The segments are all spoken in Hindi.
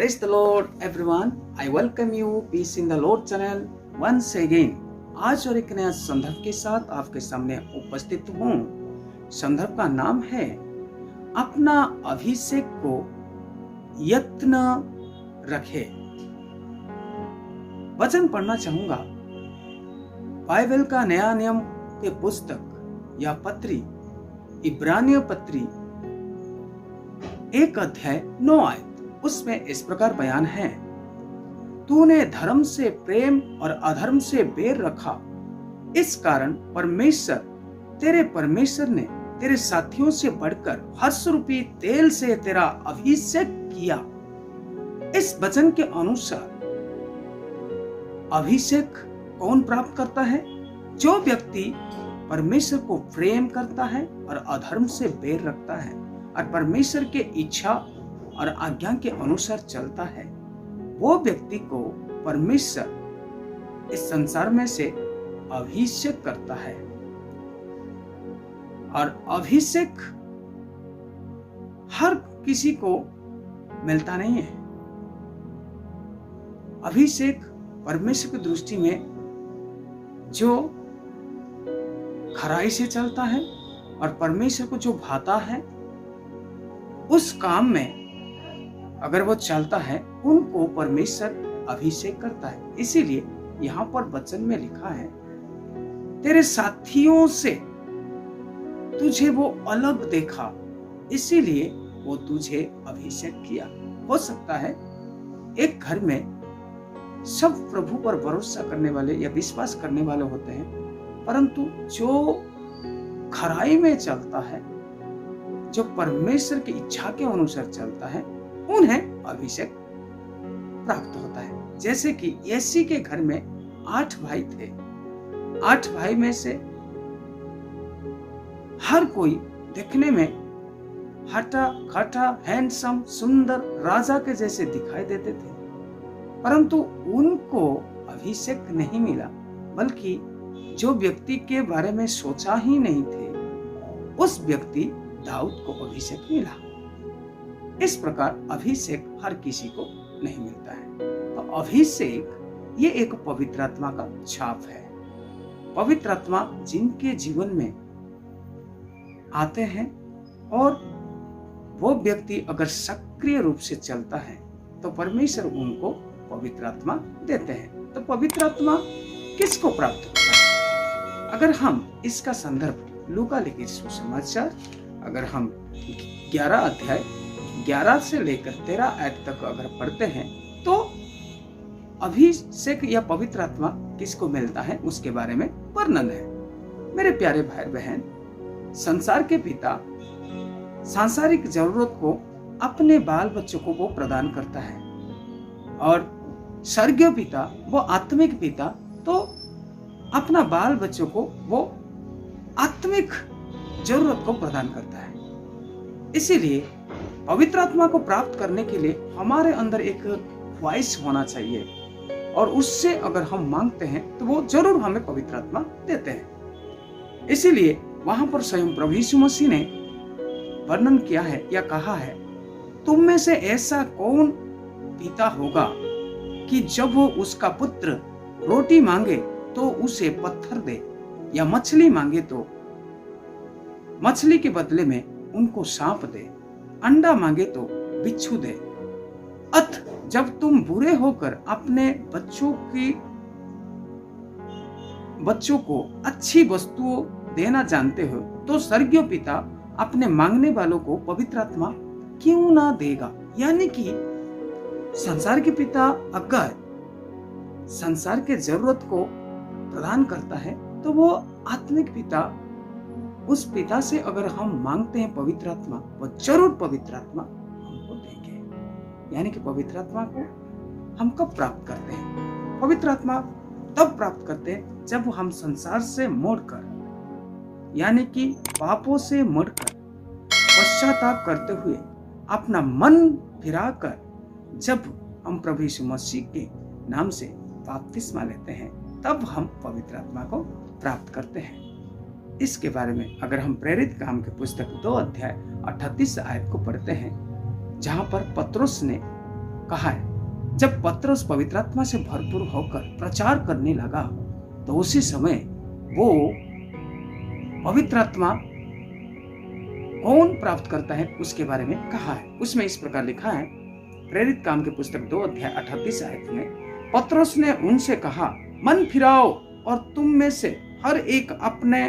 Praise the Lord everyone. I welcome you Peace in the Lord channel once again. आज और एक नया संदर्भ के साथ आपके सामने उपस्थित हूँ। संदर्भ का नाम है अपना अभिषेक को यत्न रखे। वचन पढ़ना चाहूंगा बाइबल का नया नियम के पुस्तक या पत्री इब्रानियों पत्री 1 अध्याय 9 आयत। उसमें इस प्रकार बयान है, तूने धर्म से प्रेम और अधर्म से बैर रखा, इस कारण परमेश्वर ने तेरे साथियों से बढ़कर हर्ष रूपी तेल से तेरा अभिषेक किया। इस वचन के अनुसार अभिषेक कौन प्राप्त करता है? जो व्यक्ति परमेश्वर को प्रेम करता है और अधर्म से बैर रखता है और परमेश्वर के इच्छा और आज्ञा के अनुसार चलता है, वो व्यक्ति को परमेश्वर इस संसार में से अभिषेक करता है। और अभिषेक हर किसी को मिलता नहीं है। अभिषेक परमेश्वर की दृष्टि में जो खराई से चलता है और परमेश्वर को जो भाता है, उस काम में अगर वो चलता है, उनको परमेश्वर अभिषेक करता है। इसीलिए यहाँ पर वचन में लिखा है, तेरे साथियों से तुझे वो अलग देखा, इसीलिए वो तुझे अभिषेक किया। हो सकता है एक घर में सब प्रभु पर भरोसा करने वाले या विश्वास करने वाले होते हैं, परंतु जो खराई में चलता है, जो परमेश्वर की इच्छा के अनुसार चलता है, उन्हें अभिषेक प्राप्त होता है। जैसे कि यसी के घर में 8 भाई थे। 8 भाई में से हर कोई देखने में हटा खटा हैंडसम सुंदर राजा के जैसे दिखाई देते थे, परंतु उनको अभिषेक नहीं मिला, बल्कि जो व्यक्ति के बारे में सोचा ही नहीं थे, उस व्यक्ति दाऊद को अभिषेक मिला। इस प्रकार अभिषेक हर किसी को नहीं मिलता है। तो अभिषेक ये एक पवित्र आत्मा का छाप है। पवित्र आत्मा जिनके जीवन में आते हैं और वो व्यक्ति अगर सक्रिय रूप से चलता है, तो परमेश्वर उनको पवित्र आत्मा देते हैं। तो पवित्र आत्मा किसको प्राप्त होता है? अगर हम इसका संदर्भ लूका लिखित सुसमाचार अगर हम 11 अध्याय 11 से लेकर 13 आयत तक अगर पढ़ते हैं, तो अभिषेक या पवित्र आत्मा किसको मिलता है उसके बारे में वर्णन है। मेरे प्यारे भाई बहन, संसार के पिता सांसारिक जरूरत को अपने बाल बच्चों को वो प्रदान करता है, और स्वर्गीय पिता वो आत्मिक पिता तो अपना बाल बच्चों को वो आत्मिक जरूरत को प्रदान करता है। इसीलिए पवित्र आत्मा को प्राप्त करने के लिए हमारे अंदर एक ख्वाहिश होना चाहिए, और उससे अगर हम मांगते हैं तो वो जरूर हमें पवित्र आत्मा देते हैं। इसीलिए वहां पर स्वयं प्रभु यीशु मसीह ने वर्णन किया है या कहा है, तुम में से ऐसा कौन पिता होगा कि जब वो उसका पुत्र रोटी मांगे तो उसे पत्थर दे, या मछली मांगे तो मछली के बदले में उनको सांप दे, अंडा मांगे तो बिच्छू दे। अत जब तुम बुरे होकर अपने बच्चों को अच्छी वस्तुओं देना जानते हो, तो स्वर्गीय पिता अपने मांगने वालों को पवित्र आत्मा क्यों ना देगा। यानी कि संसार के पिता अगर संसार के जरूरत को प्रदान करता है, तो वो आत्मिक पिता, उस पिता से अगर हम मांगते हैं पवित्र आत्मा, वो जरूर पवित्र आत्मा हमको देंगे। यानी कि पवित्र आत्मा को हम कब प्राप्त करते हैं? पवित्र आत्मा तब प्राप्त करते हैं जब हम संसार से मुड़कर, यानी कि पापों से मुड़कर पश्चाताप करते हुए अपना मन फिराकर, जब हम प्रभु यीशु मसीह के नाम से बपतिस्मा लेते हैं, तब हम पवित्र आत्मा को प्राप्त करते हैं। इसके बारे में अगर हम प्रेरित काम के पुस्तक 2 अध्याय 38 आयत को पढ़ते हैं, जहां पर पतरस ने कहा है, जब पतरस पवित्र आत्मा से भरपूर होकर प्रचार करने लगा तो उसी समय वो पवित्र आत्मा कौन प्राप्त करता है उसके बारे में कहा है। उसमें इस प्रकार लिखा है, प्रेरित काम के पुस्तक 2 अध्याय 38 आयत में, पतरस ने उनसे कहा, मन फिराओ और तुम में से हर एक अपने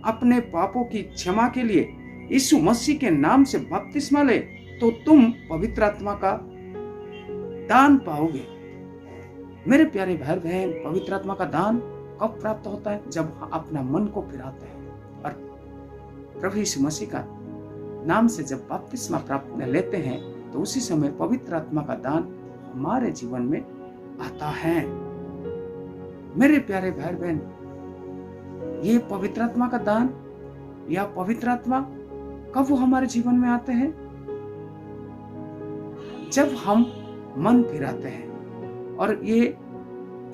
अपने पापों की क्षमा के लिए यीशु मसीह के नाम से बपतिस्मा ले, तो तुम पवित्र आत्मा का दान पाओगे। मेरे प्यारे भाई बहन, पवित्र आत्मा का दान कब प्राप्त होता है? जब हम अपना मन को फिराते हैं और प्रभु यीशु मसीह का नाम से जब बपतिस्मा प्राप्त लेते हैं तो उसी समय पवित्र आत्मा का दान हमारे जीवन में आता है। मेरे प्यारे भाई बहन, ये पवित्र आत्मा का दान या पवित्र आत्मा कब वो हमारे जीवन में आते हैं? जब हम मन फिराते हैं और ये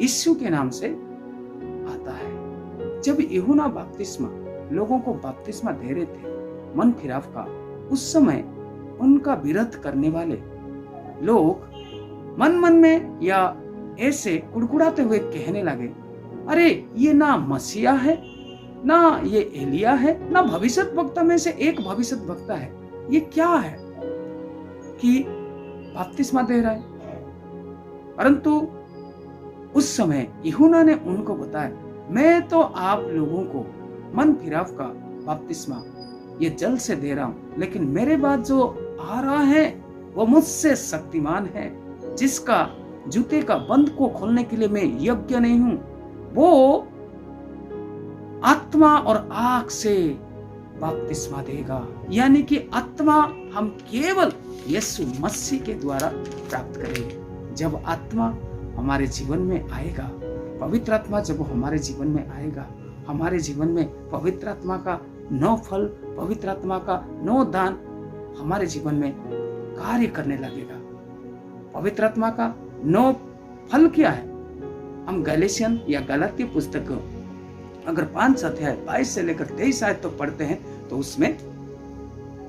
यीशु के नाम से आता है। जब यूहन्ना बपतिस्मा लोगों को बपतिस्मा दे रहे थे मन फिराव का, उस समय उनका विरोध करने वाले लोग मन मन में या ऐसे कुड़कुड़ाते हुए कहने लगे, अरे ये ना मसीहा है, ना ये एलिया है, ना भविष्यद्वक्ता में से एक भविष्यद्वक्ता है। ये क्या है कि बपतिस्मा दे रहा है? परंतु उस समय यूहन्ना ने उनको बताया, मैं तो आप लोगों को मन फिराव का बपतिस्मा ये जल से दे रहा हूं, लेकिन मेरे बाद जो आ रहा है वो मुझसे शक्तिमान है, जिसका जूते का बंद को खोलने के लिए मैं योग्य नहीं हूं। वो आत्मा और आग से बपतिस्मा देगा। यानी कि आत्मा हम केवल यीशु मसीह के द्वारा प्राप्त करेंगे। जब आत्मा हमारे जीवन में आएगा, पवित्र आत्मा जब हमारे जीवन में आएगा, हमारे जीवन में पवित्र आत्मा का 9 फल, पवित्र आत्मा का 9 दान हमारे जीवन में कार्य करने लगेगा। पवित्र आत्मा का 9 फल क्या है? हम गैलेशियन या गलाती पुस्तक अगर 5 अध्याय 22 से लेकर 23 आयत तो पढ़ते हैं तो उसमें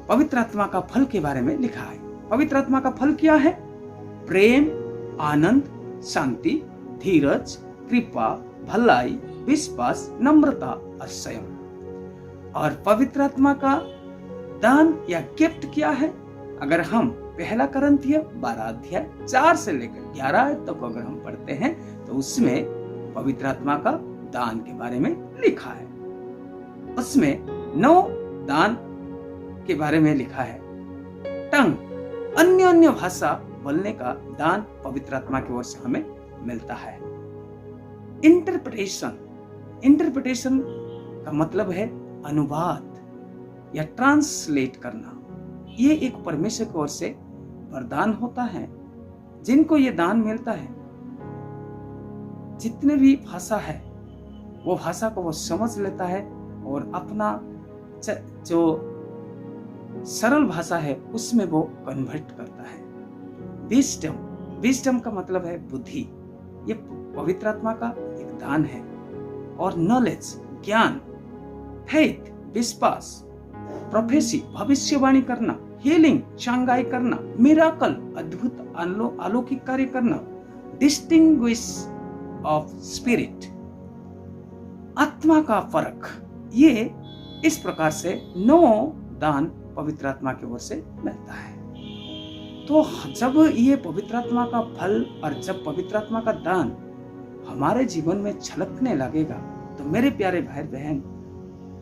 पवित्र आत्मा का फल के बारे में लिखा है। पवित्र आत्मा का फल क्या है? प्रेम, आनंद, शांति, धीरज, कृपा, भलाई, विश्वास, नम्रता और संयम। और पवित्र आत्मा का दान या गिफ्ट क्या है? अगर हम पहला करंथिया 12 अध्याय 4 से लेकर 11 आयत तक अगर हम पढ़ते हैं तो उसमें पवित्र आत्मा का दान के बारे में लिखा है। उसमें 9 दान के बारे में लिखा है। टंग, अन्य भाषा बोलने का दान पवित्र आत्मा की ओर से हमें मिलता है। इंटरप्रिटेशन का मतलब है अनुवाद या ट्रांसलेट करना। ये एक परमेश्वर की ओर से वरदान होता है। जिनको ये दान मिलता है, जितने भी भाषा है वो भाषा को वो समझ लेता है और अपना जो सरल भाषा है उसमें वो कन्वर्ट करता है। विजडम का मतलब है बुद्धि। ये पवित्र आत्मा का एक दान है। और नॉलेज, ज्ञान, फेथ, विश्वास, प्रोफेसी, भविष्यवाणी करना, हीलिंग, चांगाई करना, मिराकल, अद्भुत अलौकिक कार्य करना, डिस्टिंग्विश ऑफ स्पिरिट, आत्मा का फर्क। ये इस प्रकार से 9 दान पवित्र आत्मा की ओर से मिलता है। तो जब ये पवित्र आत्मा का फल और जब पवित्र आत्मा का दान हमारे जीवन में छलकने लगेगा तो मेरे प्यारे भाई बहन,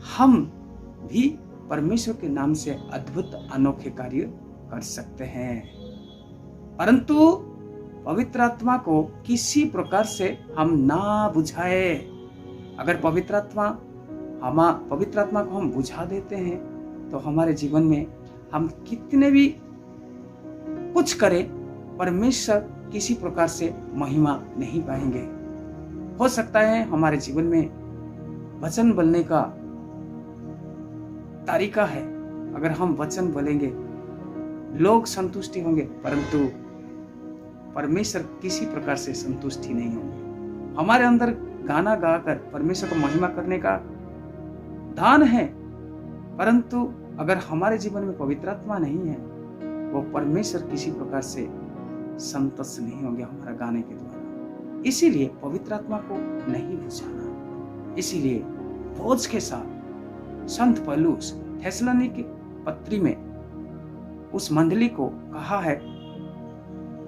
हम भी परमेश्वर के नाम से अद्भुत अनोखे कार्य कर सकते हैं। परंतु पवित्र आत्मा को किसी प्रकार से हम ना बुझाए। अगर पवित्र आत्मा को हम बुझा देते हैं तो हमारे जीवन में हम कितने भी कुछ करें, परमेश्वर किसी प्रकार से महिमा नहीं पाएंगे। हो सकता है हमारे जीवन में वचन बोलने का तरीका है, अगर हम वचन बोलेंगे लोग संतुष्टि होंगे, परंतु परमेश्वर किसी प्रकार से संतुष्टि नहीं होंगे। हमारे अंदर गाना गाकर परमेश्वर को महिमा करने का दान है, परंतु अगर हमारे जीवन में पवित्र आत्मा नहीं है, वो परमेश्वर किसी प्रकार से संतुष्ट नहीं होंगे हमारा गाने के द्वारा। इसीलिए पवित्र आत्मा को नहीं बुझाना। इसीलिए बोझ के साथ संत पौलुस थेसलोनिके पत्री में उस मंडली को कहा है,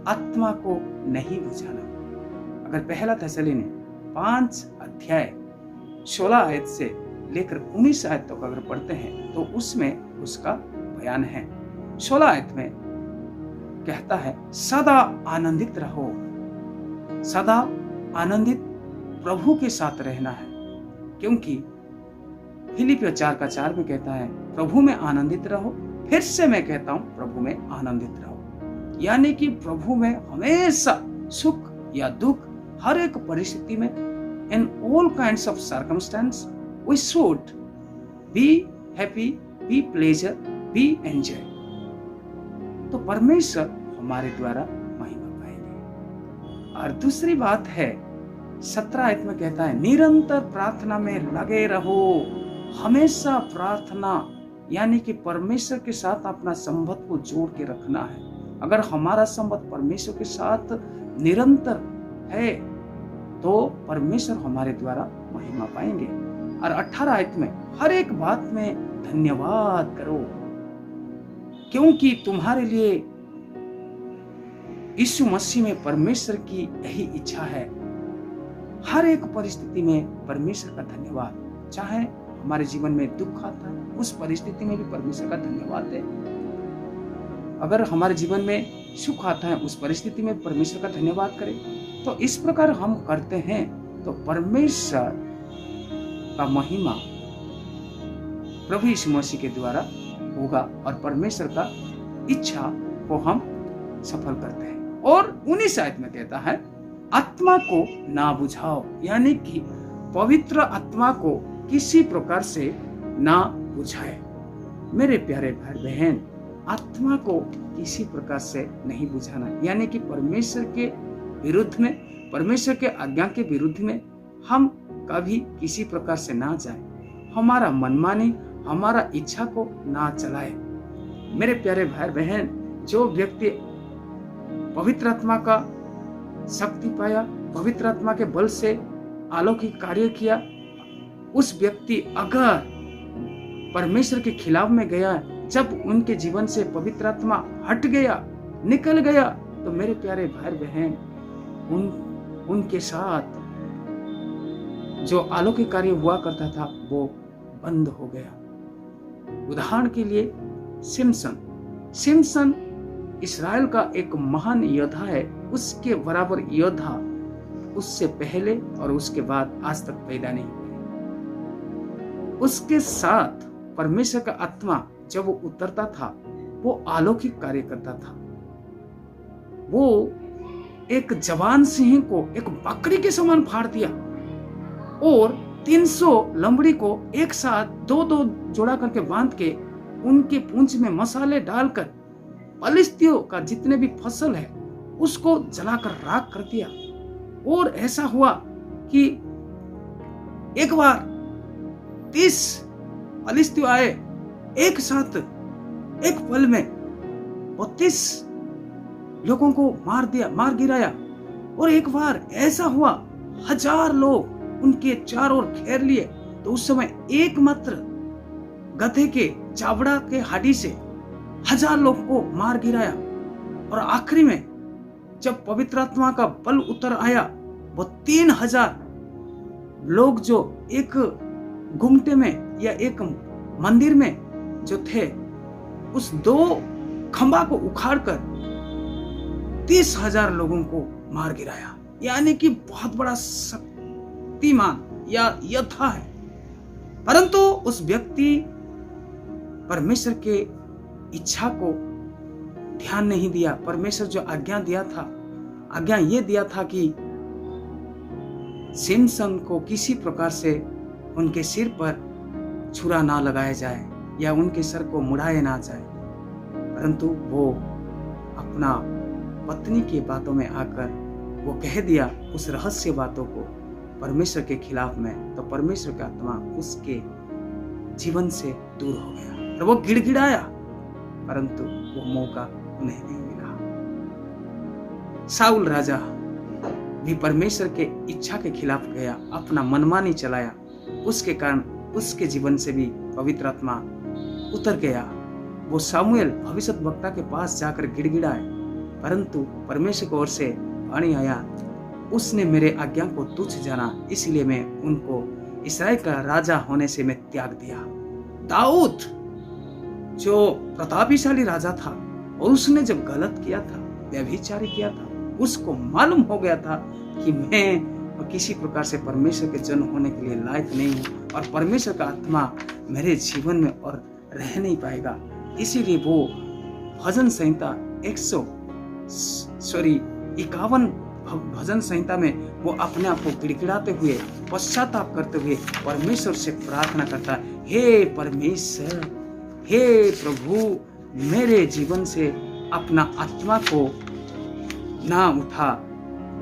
आत्मा को नहीं बुझाना। अगर पहला थेसलोनिके 5 अध्याय 16 आयत से लेकर 19 आयत तक अगर पढ़ते हैं तो उसमें उसका बयान है। 16 आयत में कहता है, सदा आनंदित रहो। सदा आनंदित प्रभु के साथ रहना है, क्योंकि फिलिपियों 4:4 में कहता है, प्रभु में आनंदित रहो। फिर से मैं कहता हूं, प्रभु में आनंदित रहो। यानी कि प्रभु में हमेशा सुख या दुख, हर एक परिस्थिति में, in all kinds of circumstance, we should be happy, be pleasure, be enjoy। तो परमेश्वर हमारे द्वारा महिमा पाएंगे। और दूसरी बात है 17 आयत में कहता है, निरंतर प्रार्थना में लगे रहो। हमेशा प्रार्थना, यानी कि परमेश्वर के साथ अपना संबंध को जोड़ के रखना है। अगर हमारा संबंध परमेश्वर के साथ निरंतर है तो परमेश्वर हमारे द्वारा महिमा पाएंगे। और 18 आयत में, हर एक बात में धन्यवाद करो, क्योंकि तुम्हारे लिए यीशु मसीह में परमेश्वर की यही इच्छा है। हर एक परिस्थिति में परमेश्वर का धन्यवाद। चाहे हमारे जीवन में दुख आता है, उस परिस्थिति में भी परमेश्वर का धन्यवाद है। अगर हमारे जीवन में सुख आता है, उस परिस्थिति में परमेश्वर का धन्यवाद करें। तो इस प्रकार हम करते हैं तो परमेश्वर का महिमा प्रभु यीशु मसीह के द्वारा होगा और परमेश्वर का इच्छा को हम सफल करते हैं। और 19 आयत में कहता है, आत्मा को ना बुझाओ, यानी कि पवित्र आत्मा को किसी प्रकार से ना बुझाए। मेरे प्यारे भाई बहन, आत्मा को किसी प्रकार से नहीं बुझाना, यानी कि परमेश्वर के विरुद्ध में, परमेश्वर के आज्ञा के विरुद्ध में हम कभी किसी प्रकार से ना जाए। हमारा मनमानी, हमारा इच्छा को ना चलाए। मेरे प्यारे भाई बहन, जो व्यक्ति पवित्र आत्मा का शक्ति पाया, पवित्र आत्मा के बल से अलौकिक कार्य किया, उस व्यक्ति अगर परमेश्वर के खिलाफ में गया, जब उनके जीवन से पवित्र आत्मा हट गया, निकल गया, तो मेरे प्यारे भाई बहन, उनके साथ जो अलौकिक कार्य हुआ करता था वो बंद हो गया। उदाहरण के लिए सिमसन इस्राएल का एक महान योद्धा है। उसके बराबर योद्धा उससे पहले और उसके बाद आज तक पैदा नहीं हुए। उसके साथ परमेश्वर का आत्मा जब वो उतरता था, वो अलौकिक कार्य करता था। वो एक जवान सिंह को एक बकरी के समान फाड़ दिया और 300 लंबड़ी को एक साथ 2-2 जोड़ा करके बांध के उनके पूंछ में मसाले डालकर पलिस्तियों का जितने भी फसल है उसको जलाकर राख कर दिया। और ऐसा हुआ कि एक बार 30 पलिस्ती आए एक साथ, एक पल में 32 लोगों को मार गिराया। और एक बार ऐसा हुआ 1000 लोग उनके चारों ओर घेर लिए, तो उस समय एकमात्र गधे के चावड़ा के हाडी से 1000 लोग को मार गिराया। और आखिरी में जब पवित्र आत्मा का बल उतर आया, वो 3000 लोग जो एक गुम्मटे में या एक मंदिर में जो थे, उस 2 खंबा को उखाड़कर 30,000 लोगों को मार गिराया। यानी कि बहुत बड़ा शक्तिमान या योद्धा है। परंतु उस व्यक्ति परमेश्वर के इच्छा को ध्यान नहीं दिया। परमेश्वर जो आज्ञा दिया था, आज्ञा ये दिया था कि सिमसन को किसी प्रकार से उनके सिर पर छुरा ना लगाया जाए या उनके सर को मुड़ाया ना जाए। परंतु वो अपना पत्नी की बातों में आकर वो कह दिया उस रहस्य बातों को परमेश्वर के खिलाफ में, तो परमेश्वर का आत्मा उसके जीवन से दूर हो गया और वो गिड़गिड़ाया, परंतु वो मौका उन्हें नहीं मिला। शाऊल राजा भी परमेश्वर के इच्छा के खिलाफ गया, अपना मनमानी चलाया, उसके कारण उसके जीवन से भी पवित्र आत्मा उतर गया। वो सामुएल भविष्यद्वक्ता के पास जाकर गिड़गिड़ाए, परंतु परमेश्वर की ओर से वाणी आया, उसने मेरे आज्ञा को तुच्छ जाना, इसलिए मैं उनको इस्राएल का राजा होने से मैं त्याग दिया। दाऊद जो प्रतापशाली राजा था और उसने जब गलत किया था, व्यभिचारी किया था, उसको मालूम हो गया था कि मैं किसी प्रकार से परमेश्वर के जन होने के लिए लायक नहीं हूँ और परमेश्वर का आत्मा मेरे जीवन में और रह नहीं पाएगा। इसीलिए वो भजन संहिता 51 भजन संहिता में वो अपने आप को गिड़गिड़ाते हुए, पश्चाताप करते हुए परमेश्वर से प्रार्थना करता है, हे परमेश्वर, हे प्रभु, मेरे जीवन से अपना आत्मा को ना उठा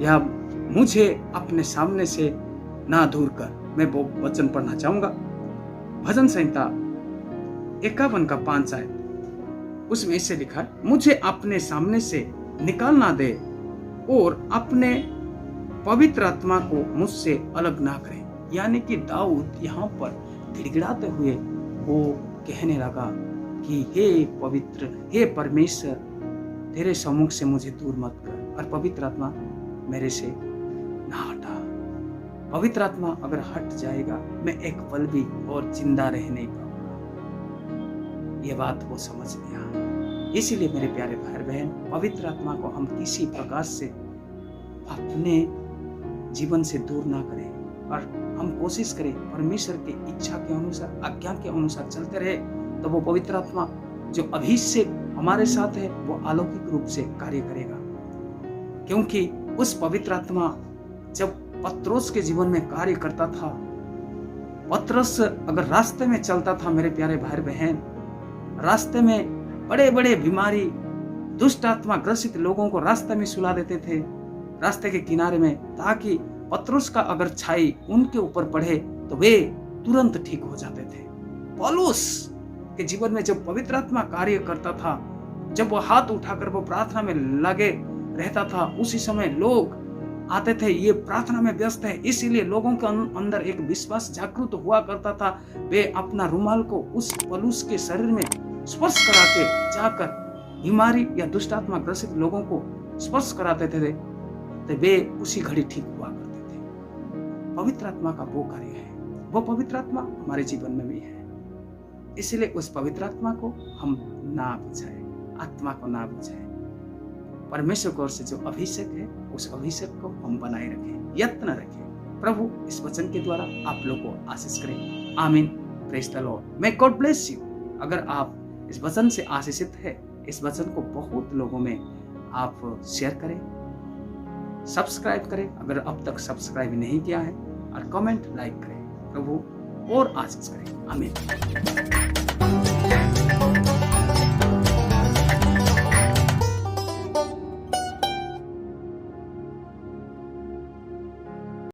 या मुझे अपने सामने से ना दूर कर। मैं वो वचन पढ़ना चाहूंगा। भजन संहिता 51 का 5 आयत, उसमें इससे लिखा है, मुझे अपने सामने से निकाल ना दे और अपने पवित्र आत्मा को मुझसे अलग ना करे। यानी कि दाऊद यहाँ पर गिड़गिड़ाते हुए वो कहने लगा कि हे पवित्र, हे परमेश्वर, तेरे सम्मुख से मुझे दूर मत कर और पवित्र आत्मा मेरे से ना हटा। पवित्र आत्मा अगर हट जाएगा, मैं एक पल भी और जिंदा रह नहीं पाऊंगा। ये बात वो समझ लिया। इसीलिए मेरे प्यारे भाई बहन, पवित्र आत्मा को हम किसी प्रकार से अपने जीवन से दूर ना करें और हम कोशिश करें परमेश्वर की इच्छा के अनुसार, आज्ञा के अनुसार चलते रहे, तो वो पवित्र आत्मा जो अभिषेक हमारे साथ है वो अलौकिक रूप से कार्य करेगा। क्योंकि उस पवित्र आत्मा जब पत्रोस के जीवन में कार्य करता था, पत्रोस अगर रास्ते में चलता था, मेरे प्यारे भाई बहन, रास्ते में बड़े बड़े बीमारी, दुष्ट आत्मा ग्रसित लोगों को रास्ते में सुला देते थे, रास्ते के किनारे में, ताकि पत्रोस का अगर छाई उनके ऊपर पड़े तो वे तुरंत ठीक हो जाते थे। पौलुस के जीवन में जब पवित्र आत्मा कार्य करता था, जब वो हाथ उठाकर वो प्रार्थना में लगे रहता था, उसी समय लोग आते थे, ये प्रार्थना में व्यस्त है, इसीलिए लोगों के अंदर एक विश्वास जागृत हुआ करता था। वे अपना रुमाल को उस पौलुस के शरीर में स्पर्श कराते जाकर बीमारी या दुष्ट आत्मा ग्रसित लोगों को स्पर्श कराते थे, तो वे उसी घड़ी ठीक हुआ करते थे। पवित्र आत्मा का वो कार्य है, वो पवित्र आत्मा हमारे जीवन में भी है। इसलिए उस पवित्र आत्मा को हम ना बुझाए, आत्मा को ना बुझाए। परमेश्वर की ओर से जो अभिषेक है, उस अभिषेक को हम बनाए रखें, यत्न रखें। प्रभु इस वचन के द्वारा आप लोग को आशीष करें। आमीन। Praise the Lord. May God bless you. अगर आप इस वचन से आशीषित है, इस वचन को बहुत लोगों में आप शेयर करें, सब्सक्राइब करें अगर अब तक सब्सक्राइब नहीं किया है, और कमेंट, लाइक करें। प्रभु और आशीष करें। आमीन।